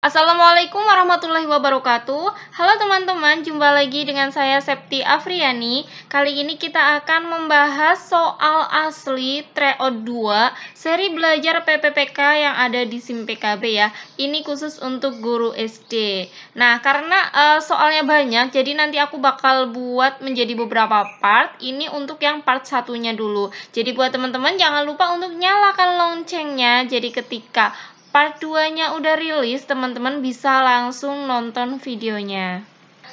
Assalamualaikum warahmatullahi wabarakatuh. Halo teman-teman, jumpa lagi dengan saya Septi Afriani. Kali ini kita akan membahas soal asli TREO 2 seri belajar PPPK yang ada di SIM PKB ya. Ini khusus untuk guru SD. Nah, karena soalnya banyak, jadi nanti aku bakal buat menjadi beberapa part. Ini untuk yang part satunya dulu. Jadi buat teman-teman jangan lupa untuk nyalakan loncengnya. Jadi ketika part 2-nya udah rilis, teman-teman bisa langsung nonton videonya.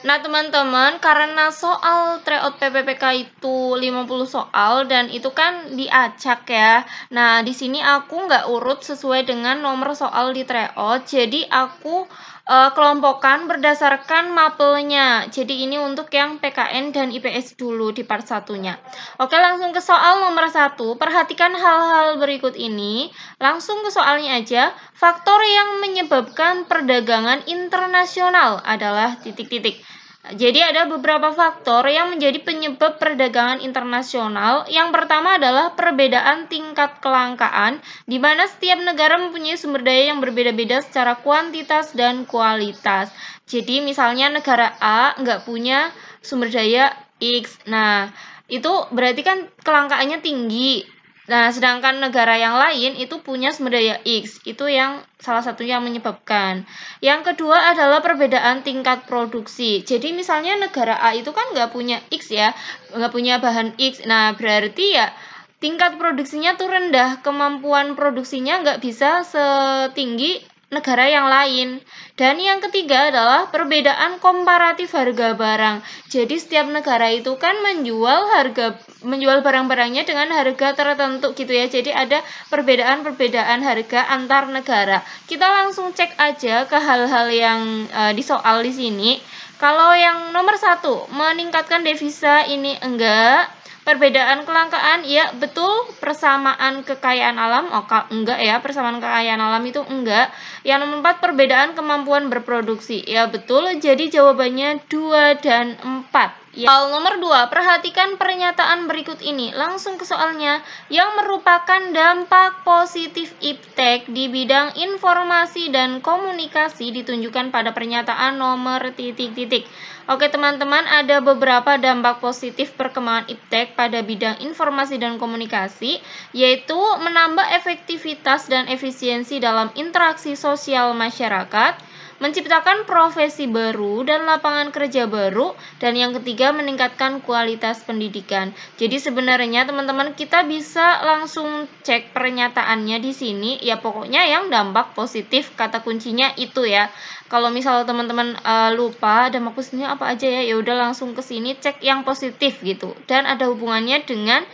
Nah teman-teman, karena soal tryout PPPK itu 50 soal dan itu kan diacak ya. Nah di sini aku nggak urut sesuai dengan nomor soal di tryout, jadi aku kelompokkan berdasarkan mapelnya. Jadi ini untuk yang PKN dan IPS dulu di part satunya. Oke, langsung ke soal nomor 1. Perhatikan hal-hal berikut ini. Langsung ke soalnya aja. Faktor yang menyebabkan perdagangan internasional adalah titik-titik. Jadi ada beberapa faktor yang menjadi penyebab perdagangan internasional. Yang pertama adalah perbedaan tingkat kelangkaan, di mana setiap negara mempunyai sumber daya yang berbeda-beda secara kuantitas dan kualitas. Jadi misalnya negara A nggak punya sumber daya X. Nah, itu berarti kan kelangkaannya tinggi. Nah, sedangkan negara yang lain itu punya sumber daya X. Itu yang salah satu yang menyebabkan. Yang kedua adalah perbedaan tingkat produksi. Jadi misalnya negara A itu kan nggak punya X ya, nggak punya bahan X. Nah, berarti ya tingkat produksinya tuh rendah. Kemampuan produksinya nggak bisa setinggi negara yang lain. Dan yang ketiga adalah perbedaan komparatif harga barang. Jadi setiap negara itu kan menjual barang-barangnya dengan harga tertentu gitu ya. Jadi ada perbedaan-perbedaan harga antar negara. Kita langsung cek aja ke hal-hal yang di soal di sini. Kalau yang nomor 1, meningkatkan devisa ini enggak. Perbedaan kelangkaan, ya betul. Persamaan kekayaan alam, enggak ya, persamaan kekayaan alam itu enggak. Yang nomor 4, perbedaan kemampuan berproduksi, ya betul. Jadi jawabannya 2 dan 4. Soal nomor 2, perhatikan pernyataan berikut ini. Langsung ke soalnya, yang merupakan dampak positif iptek di bidang informasi dan komunikasi ditunjukkan pada pernyataan nomor titik-titik. Oke teman-teman, ada beberapa dampak positif perkembangan iptek pada bidang informasi dan komunikasi, yaitu menambah efektivitas dan efisiensi dalam interaksi sosial masyarakat, menciptakan profesi baru dan lapangan kerja baru, dan yang ketiga meningkatkan kualitas pendidikan. Jadi sebenarnya teman-teman kita bisa langsung cek pernyataannya di sini, ya pokoknya yang dampak positif kata kuncinya itu ya. Kalau misal teman-teman lupa dampak positifnya apa aja ya, udah langsung ke sini cek yang positif gitu. Dan ada hubungannya dengan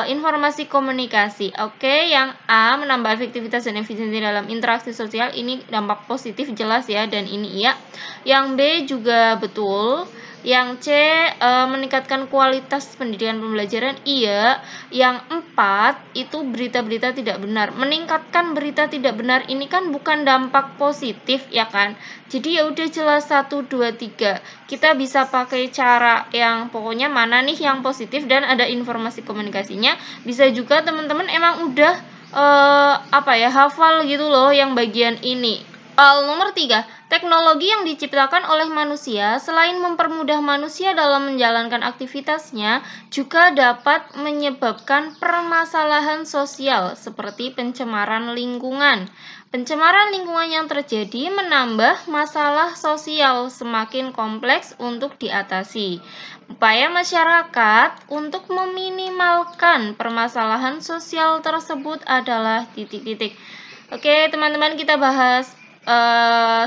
informasi komunikasi. Oke, yang A menambah efektivitas dan efisiensi dalam interaksi sosial, ini dampak positif jelas ya, dan ini iya. Yang B juga betul. Yang C meningkatkan kualitas pendidikan pembelajaran, iya. Yang 4 itu berita-berita tidak benar. Meningkatkan berita tidak benar ini kan bukan dampak positif ya kan. Jadi ya udah jelas 1 2 3. Kita bisa pakai cara yang pokoknya mana nih yang positif dan ada informasi komunikasinya. Bisa juga teman-teman emang udah hafal gitu loh yang bagian ini. Nomor 3, teknologi yang diciptakan oleh manusia selain mempermudah manusia dalam menjalankan aktivitasnya, juga dapat menyebabkan permasalahan sosial seperti pencemaran lingkungan. Pencemaran lingkungan yang terjadi menambah masalah sosial semakin kompleks untuk diatasi. Upaya masyarakat untuk meminimalkan permasalahan sosial tersebut adalah titik-titik. Oke, teman-teman kita bahas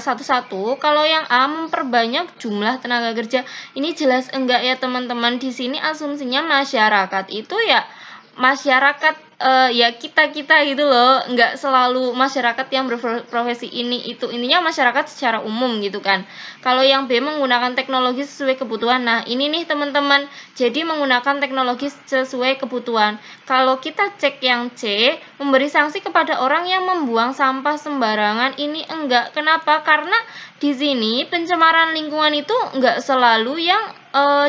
satu-satu. Kalau yang A memperbanyak jumlah tenaga kerja, ini jelas enggak ya teman-teman. Di sini asumsinya masyarakat itu ya masyarakat ya kita gitu loh, enggak selalu masyarakat yang berprofesi ini itu, intinya masyarakat secara umum gitu kan. Kalau yang B menggunakan teknologi sesuai kebutuhan, nah ini nih teman-teman, jadi menggunakan teknologi sesuai kebutuhan. Kalau kita cek yang C, memberi sanksi kepada orang yang membuang sampah sembarangan, ini enggak. Kenapa? Karena di sini pencemaran lingkungan itu enggak selalu yang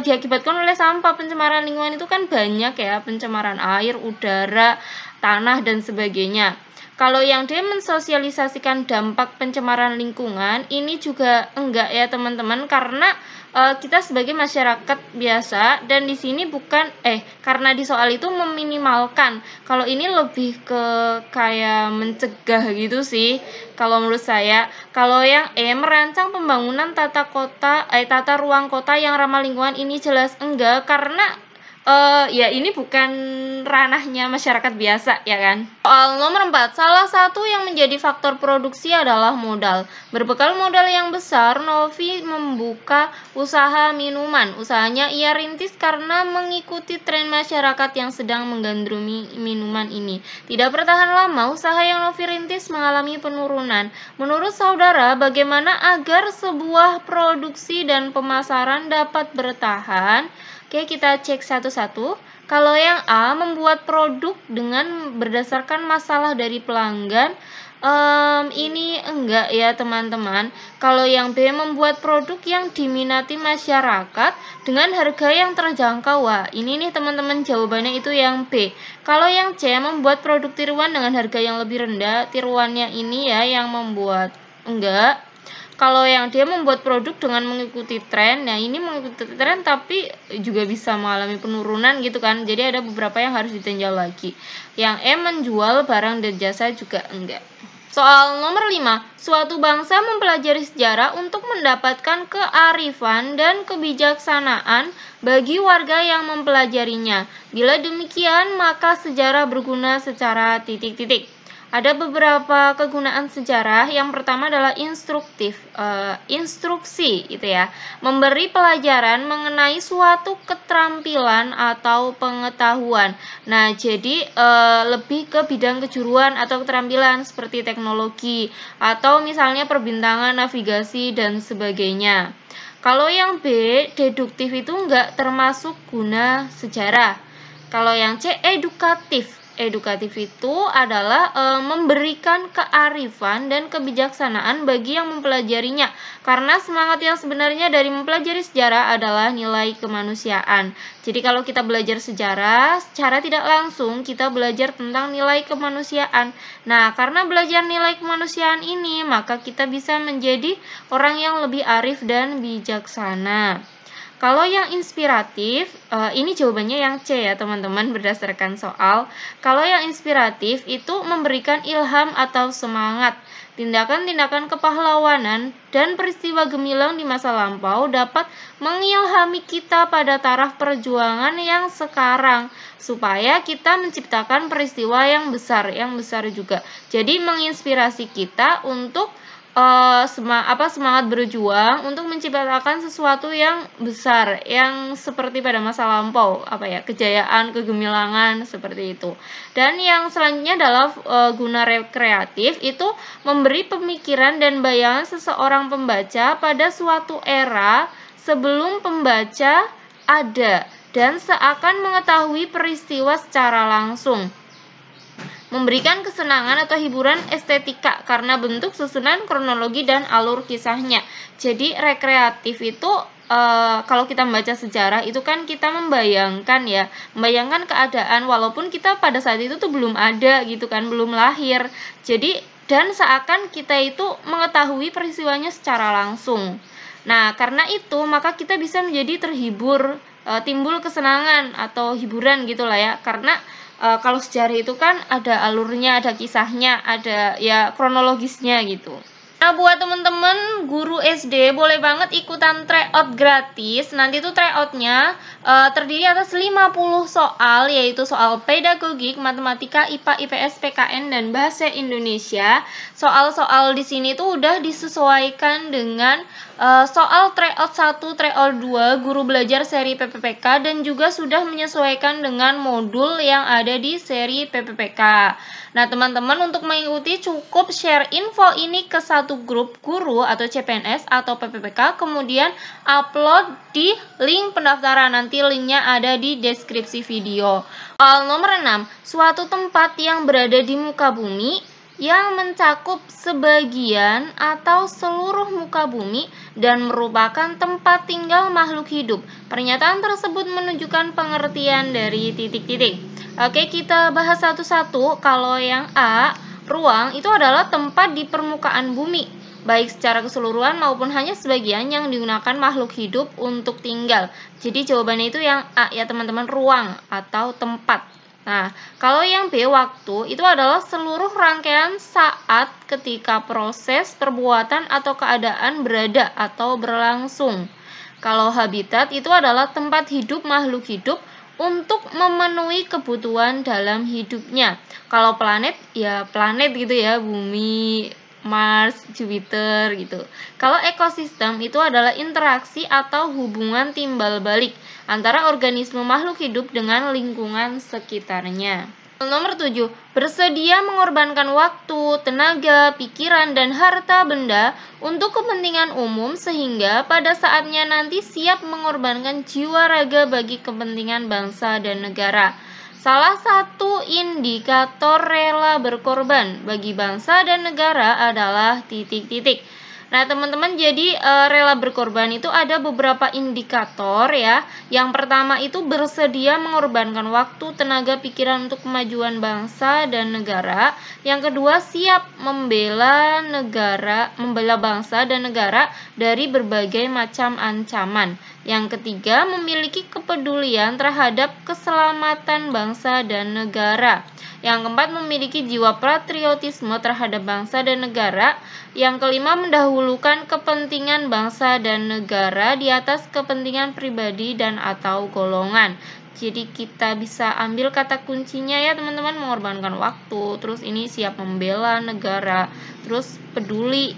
diakibatkan oleh sampah. Pencemaran lingkungan itu kan banyak ya, pencemaran air, udara, tanah dan sebagainya. Kalau yang D mensosialisasikan dampak pencemaran lingkungan, ini juga enggak ya teman-teman, karena kita sebagai masyarakat biasa, dan di sini bukan karena di soal itu meminimalkan. Kalau ini lebih ke kayak mencegah gitu sih kalau menurut saya. Kalau yang E merancang pembangunan tata ruang kota yang ramah lingkungan, ini jelas enggak, karena ya ini bukan ranahnya masyarakat biasa ya kan. Soal nomor 4, salah satu yang menjadi faktor produksi adalah modal. Berbekal modal yang besar, Novi membuka usaha minuman. Usahanya ia rintis karena mengikuti tren masyarakat yang sedang menggandrungi minuman ini. Tidak bertahan lama, usaha yang Novi rintis mengalami penurunan. Menurut saudara, bagaimana agar sebuah produksi dan pemasaran dapat bertahan? Oke, kita cek satu-satu. Kalau yang A, membuat produk dengan berdasarkan masalah dari pelanggan, ini enggak ya teman-teman. Kalau yang B, membuat produk yang diminati masyarakat dengan harga yang terjangkau. Wah, ini nih teman-teman, jawabannya itu yang B. Kalau yang C, membuat produk tiruan dengan harga yang lebih rendah, tiruannya ini ya yang membuat enggak. Kalau yang dia membuat produk dengan mengikuti tren, nah ini mengikuti tren tapi juga bisa mengalami penurunan gitu kan. Jadi ada beberapa yang harus ditinjau lagi. Yang E, menjual barang dan jasa juga enggak. Soal nomor 5, suatu bangsa mempelajari sejarah untuk mendapatkan kearifan dan kebijaksanaan bagi warga yang mempelajarinya. Bila demikian, maka sejarah berguna secara titik-titik. Ada beberapa kegunaan sejarah. Yang pertama adalah instruksi gitu ya. Memberi pelajaran mengenai suatu keterampilan atau pengetahuan. Nah, jadi lebih ke bidang kejuruan atau keterampilan seperti teknologi atau misalnya perbintangan, navigasi dan sebagainya. Kalau yang B, deduktif itu enggak termasuk guna sejarah. Kalau yang C, edukatif. Edukatif itu adalah memberikan kearifan dan kebijaksanaan bagi yang mempelajarinya, karena semangat yang sebenarnya dari mempelajari sejarah adalah nilai kemanusiaan. Jadi kalau kita belajar sejarah, secara tidak langsung kita belajar tentang nilai kemanusiaan. Nah, karena belajar nilai kemanusiaan ini, maka kita bisa menjadi orang yang lebih arif dan bijaksana. Kalau yang inspiratif, ini jawabannya yang C ya teman-teman, berdasarkan soal. Kalau yang inspiratif itu memberikan ilham atau semangat. Tindakan-tindakan kepahlawanan dan peristiwa gemilang di masa lampau dapat mengilhami kita pada taraf perjuangan yang sekarang, supaya kita menciptakan peristiwa yang besar juga. Jadi menginspirasi kita untuk semangat berjuang untuk menciptakan sesuatu yang besar, yang seperti pada masa lampau, kejayaan, kegemilangan seperti itu. Dan yang selanjutnya adalah guna rekreatif, itu memberi pemikiran dan bayangan seseorang pembaca pada suatu era sebelum pembaca ada dan seakan mengetahui peristiwa secara langsung. Memberikan kesenangan atau hiburan estetika karena bentuk, susunan, kronologi, dan alur kisahnya. Jadi rekreatif itu kalau kita membaca sejarah itu kan kita membayangkan keadaan walaupun kita pada saat itu tuh belum ada gitu kan, belum lahir. Jadi dan seakan kita itu mengetahui peristiwanya secara langsung. Nah, karena itu maka kita bisa menjadi terhibur, timbul kesenangan atau hiburan gitulah ya, karena kalau sejarah itu kan ada alurnya, ada kisahnya, ada ya kronologisnya gitu. Nah, buat temen-temen guru SD boleh banget ikutan tryout gratis. Nanti tuh tryoutnya terdiri atas 50 soal, yaitu soal pedagogik, matematika, IPA, IPS, PKN, dan bahasa Indonesia. Soal-soal di sini tuh udah disesuaikan dengan soal tryout 1, tryout 2, guru belajar seri PPPK, dan juga sudah menyesuaikan dengan modul yang ada di seri PPPK. Nah, teman-teman untuk mengikuti cukup share info ini ke satu grup guru atau CPNS atau PPPK, kemudian upload di link pendaftaran. Nanti linknya ada di deskripsi video. Soal nomor 6, suatu tempat yang berada di muka bumi yang mencakup sebagian atau seluruh muka bumi dan merupakan tempat tinggal makhluk hidup. Pernyataan tersebut menunjukkan pengertian dari titik-titik. Oke, kita bahas satu-satu. Kalau yang A, Ruang itu adalah tempat di permukaan bumi, baik secara keseluruhan maupun hanya sebagian yang digunakan makhluk hidup untuk tinggal. Jadi jawabannya itu yang A ya teman-teman, ruang atau tempat. Nah, kalau yang B, waktu, itu adalah seluruh rangkaian saat ketika proses, perbuatan, atau keadaan berada atau berlangsung. Kalau habitat itu adalah tempat hidup makhluk hidup untuk memenuhi kebutuhan dalam hidupnya. Kalau planet, ya planet gitu ya, bumi, Mars, Jupiter gitu. Kalau ekosistem itu adalah interaksi atau hubungan timbal balik antara organisme makhluk hidup dengan lingkungan sekitarnya. Nomor 7, bersedia mengorbankan waktu, tenaga, pikiran, dan harta benda untuk kepentingan umum sehingga pada saatnya nanti siap mengorbankan jiwa raga bagi kepentingan bangsa dan negara. Salah satu indikator rela berkorban bagi bangsa dan negara adalah titik-titik. Nah, teman-teman, jadi rela berkorban itu ada beberapa indikator ya. Yang pertama itu bersedia mengorbankan waktu, tenaga, pikiran untuk kemajuan bangsa dan negara. Yang kedua, siap membela bangsa dan negara dari berbagai macam ancaman. Yang ketiga, memiliki kepedulian terhadap keselamatan bangsa dan negara. Yang keempat, memiliki jiwa patriotisme terhadap bangsa dan negara. Yang kelima, mendahulukan kepentingan bangsa dan negara di atas kepentingan pribadi dan atau golongan. Jadi kita bisa ambil kata kuncinya ya teman-teman, mengorbankan waktu, terus ini siap membela negara, terus peduli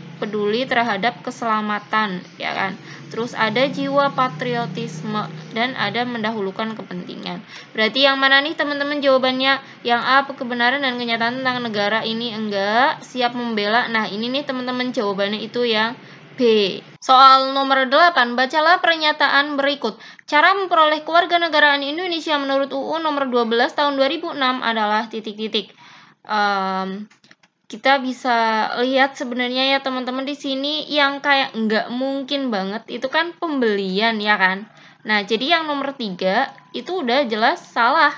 terhadap keselamatan, ya kan. Terus ada jiwa patriotisme dan ada mendahulukan kepentingan. Berarti yang mana nih teman-teman jawabannya? Yang A, kebenaran dan kenyataan tentang negara, ini enggak, siap membela. Nah, ini nih teman-teman jawabannya itu yang B. Soal nomor 8, bacalah pernyataan berikut. Cara memperoleh kewarganegaraan Indonesia menurut UU nomor 12 tahun 2006 adalah titik-titik. Kita bisa lihat sebenarnya ya teman-teman di sini yang kayak nggak mungkin banget itu kan pembelian ya kan. Nah, jadi yang nomor 3 itu udah jelas salah.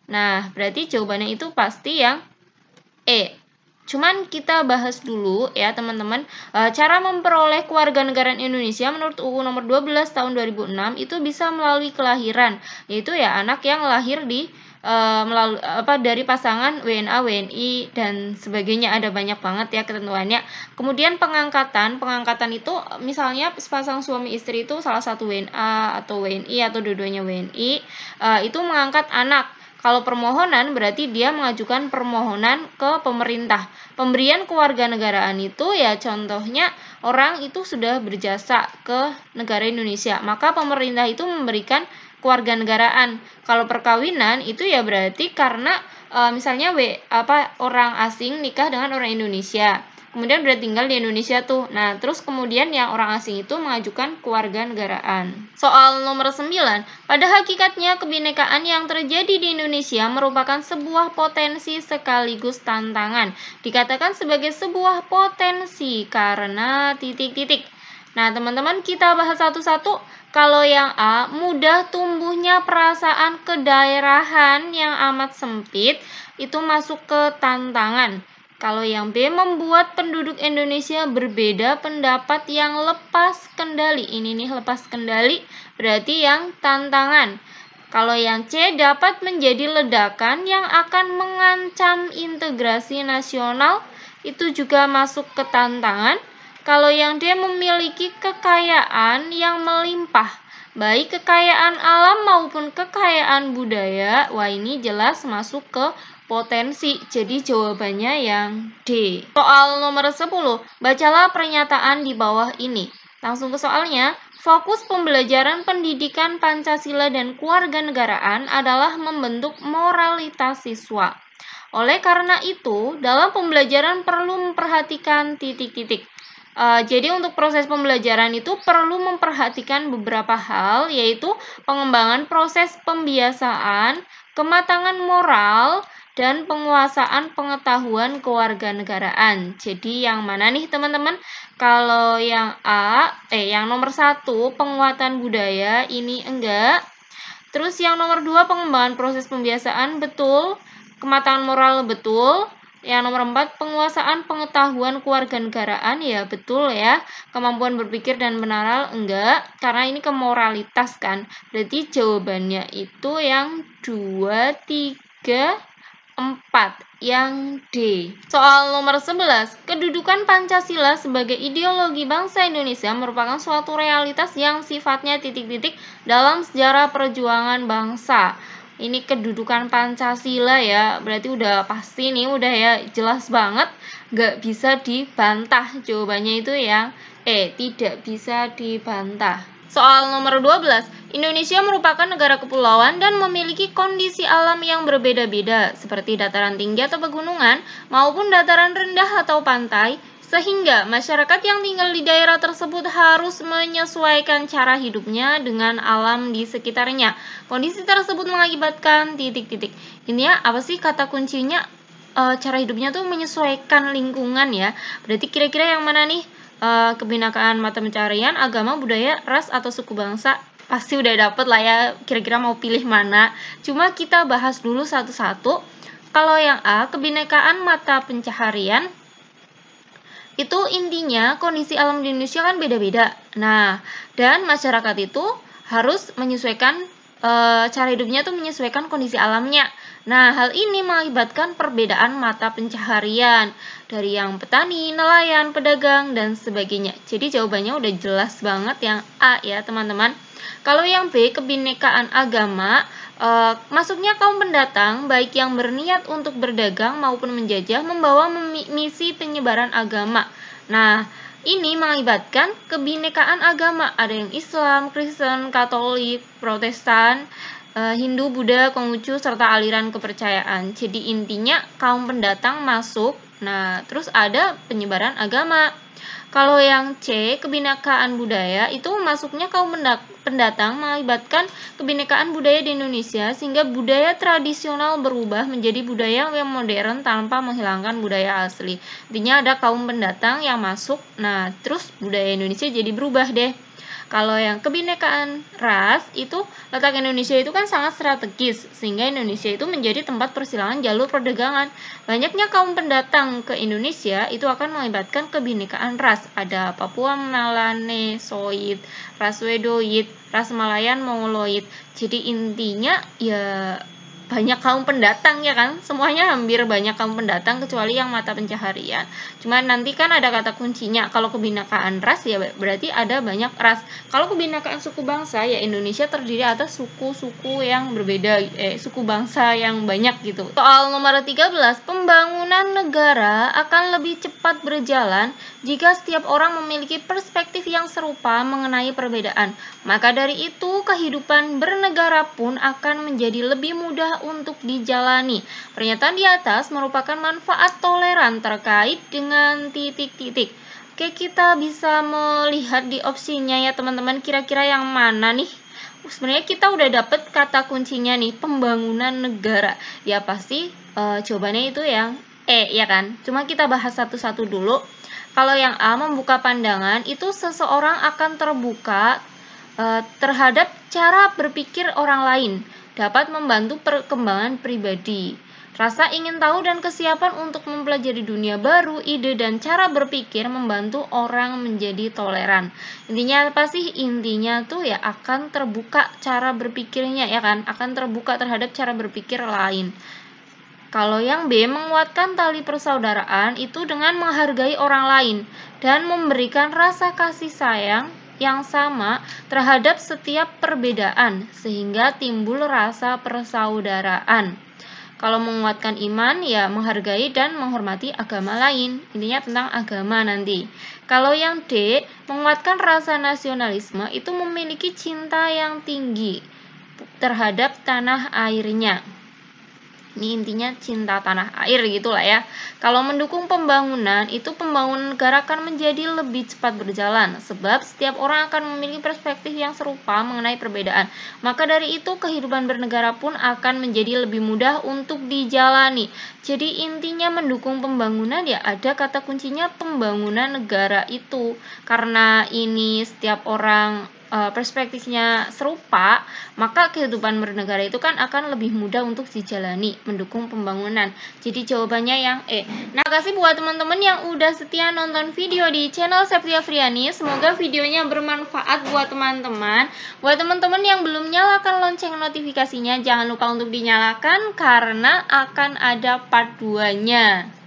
Nah, berarti jawabannya itu pasti yang E. Cuman kita bahas dulu ya teman-teman, cara memperoleh kewarganegaraan Indonesia menurut UU nomor 12 tahun 2006 itu bisa melalui kelahiran, yaitu ya anak yang lahir di dari pasangan WNA, WNI dan sebagainya, ada banyak banget ya ketentuannya. Kemudian pengangkatan itu misalnya sepasang suami istri itu salah satu WNA atau WNI atau dua-duanya WNI, itu mengangkat anak. Kalau permohonan berarti dia mengajukan permohonan ke pemerintah. Pemberian kewarganegaraan itu ya contohnya orang itu sudah berjasa ke negara Indonesia, maka pemerintah itu memberikan kewarganegaraan. Kalau perkawinan itu ya berarti karena misalnya orang asing nikah dengan orang Indonesia. Kemudian berarti tinggal di Indonesia tuh. Nah, terus kemudian yang orang asing itu mengajukan kewarganegaraan. Soal nomor 9, pada hakikatnya kebinekaan yang terjadi di Indonesia merupakan sebuah potensi sekaligus tantangan. Dikatakan sebagai sebuah potensi karena titik-titik. Nah, teman-teman kita bahas satu-satu. Kalau yang A, mudah tumbuhnya perasaan kedaerahan yang amat sempit, itu masuk ke tantangan. Kalau yang B, membuat penduduk Indonesia berbeda pendapat yang lepas kendali. Ini nih lepas kendali, berarti yang tantangan. Kalau yang C, dapat menjadi ledakan yang akan mengancam integrasi nasional, itu juga masuk ke tantangan. Kalau yang D, memiliki kekayaan yang melimpah, baik kekayaan alam maupun kekayaan budaya, wah ini jelas masuk ke potensi. Jadi jawabannya yang D. Soal nomor 10, bacalah pernyataan di bawah ini. Langsung ke soalnya. Fokus pembelajaran pendidikan Pancasila dan kewarganegaraan adalah membentuk moralitas siswa. Oleh karena itu, dalam pembelajaran perlu memperhatikan titik-titik. Jadi untuk proses pembelajaran itu perlu memperhatikan beberapa hal, yaitu pengembangan proses pembiasaan, kematangan moral, dan penguasaan pengetahuan kewarganegaraan. Jadi yang mana nih teman-teman? Kalau yang A, yang nomor 1 penguatan budaya, ini enggak. Terus yang nomor 2 pengembangan proses pembiasaan betul, kematangan moral betul. Yang nomor 4, penguasaan pengetahuan kewarganegaraan, ya betul ya. Kemampuan berpikir dan menalar, enggak, karena ini ke moralitas kan. Berarti jawabannya itu yang 2, 3, 4, yang D. Soal nomor 11, kedudukan Pancasila sebagai ideologi bangsa Indonesia merupakan suatu realitas yang sifatnya titik-titik dalam sejarah perjuangan bangsa. Ini kedudukan Pancasila ya, berarti udah pasti nih, udah ya jelas banget, nggak bisa dibantah. Jawabannya itu yang tidak bisa dibantah. Soal nomor 12, Indonesia merupakan negara kepulauan dan memiliki kondisi alam yang berbeda-beda, seperti dataran tinggi atau pegunungan, maupun dataran rendah atau pantai, sehingga masyarakat yang tinggal di daerah tersebut harus menyesuaikan cara hidupnya dengan alam di sekitarnya. Kondisi tersebut mengakibatkan titik-titik. Ini ya, apa sih kata kuncinya? Cara hidupnya tuh menyesuaikan lingkungan ya. Berarti kira-kira yang mana nih? Kebinekaan mata pencaharian, agama, budaya, ras, atau suku bangsa. Pasti udah dapet lah ya, kira-kira mau pilih mana. Cuma kita bahas dulu satu-satu. Kalau yang A, kebinekaan mata pencaharian, itu intinya kondisi alam di Indonesia kan beda-beda. Nah, dan masyarakat itu harus menyesuaikan cara hidupnya tuh menyesuaikan kondisi alamnya. Nah, hal ini mengakibatkan perbedaan mata pencaharian dari yang petani, nelayan, pedagang, dan sebagainya. Jadi jawabannya udah jelas banget yang A ya teman-teman. Kalau yang B, kebinekaan agama, masuknya kaum pendatang, baik yang berniat untuk berdagang maupun menjajah, membawa misi penyebaran agama. Nah, ini mengakibatkan kebinekaan agama. Ada yang Islam, Kristen, Katolik, Protestan, Hindu, Buddha, Konghucu, serta aliran kepercayaan. Jadi intinya kaum pendatang masuk, nah terus ada penyebaran agama. Kalau yang C, kebinekaan budaya, itu masuknya kaum pendatang mengakibatkan kebinekaan budaya di Indonesia, sehingga budaya tradisional berubah menjadi budaya yang modern tanpa menghilangkan budaya asli. Intinya ada kaum pendatang yang masuk, nah terus budaya Indonesia jadi berubah deh. Kalau yang kebinekaan ras, itu letak Indonesia itu kan sangat strategis, sehingga Indonesia itu menjadi tempat persilangan jalur perdagangan. Banyaknya kaum pendatang ke Indonesia itu akan mengakibatkan kebinekaan ras. Ada Papua Melanesoid, ras Wedoid, ras Malayan Mongoloid. Jadi intinya ya banyak kaum pendatang ya kan, semuanya hampir banyak kaum pendatang kecuali yang mata pencaharian. Cuman nanti kan ada kata kuncinya, kalau kebinekaan ras ya berarti ada banyak ras. Kalau kebinekaan suku bangsa ya Indonesia terdiri atas suku-suku yang berbeda, suku bangsa yang banyak gitu. Soal nomor 13, pembangunan negara akan lebih cepat berjalan jika setiap orang memiliki perspektif yang serupa mengenai perbedaan. Maka dari itu kehidupan bernegara pun akan menjadi lebih mudah untuk dijalani. Pernyataan di atas merupakan manfaat toleran terkait dengan titik-titik. Oke, kita bisa melihat di opsinya ya teman-teman, kira-kira yang mana nih? Sebenarnya kita udah dapet kata kuncinya nih, pembangunan negara. Ya pasti jawabannya itu yang E ya kan. Cuma kita bahas satu-satu dulu. Kalau yang A, membuka pandangan, itu seseorang akan terbuka terhadap cara berpikir orang lain, dapat membantu perkembangan pribadi. Rasa ingin tahu dan kesiapan untuk mempelajari dunia baru, ide dan cara berpikir membantu orang menjadi toleran. Intinya apa sih? Intinya tuh ya akan terbuka cara berpikirnya ya kan, akan terbuka terhadap cara berpikir lain. Kalau yang B, menguatkan tali persaudaraan itu dengan menghargai orang lain dan memberikan rasa kasih sayang yang sama terhadap setiap perbedaan sehingga timbul rasa persaudaraan. Kalau menguatkan iman ya menghargai dan menghormati agama lain. Intinya tentang agama nanti. Kalau yang D, menguatkan rasa nasionalisme itu memiliki cinta yang tinggi terhadap tanah airnya. Ini intinya cinta tanah air gitulah ya. Kalau mendukung pembangunan, itu pembangunan negara akan menjadi lebih cepat berjalan. Sebab setiap orang akan memiliki perspektif yang serupa mengenai perbedaan. Maka dari itu kehidupan bernegara pun akan menjadi lebih mudah untuk dijalani. Jadi intinya mendukung pembangunan ya ada kata kuncinya pembangunan negara itu. Karena ini setiap orang perspektifnya serupa, maka kehidupan bernegara itu kan akan lebih mudah untuk dijalani, mendukung pembangunan. Jadi jawabannya yang E. Nah, kasih buat teman-teman yang udah setia nonton video di channel Septi Afriani. Semoga videonya bermanfaat buat teman-teman. Buat teman-teman yang belum nyalakan lonceng notifikasinya, jangan lupa untuk dinyalakan karena akan ada part 2-nya.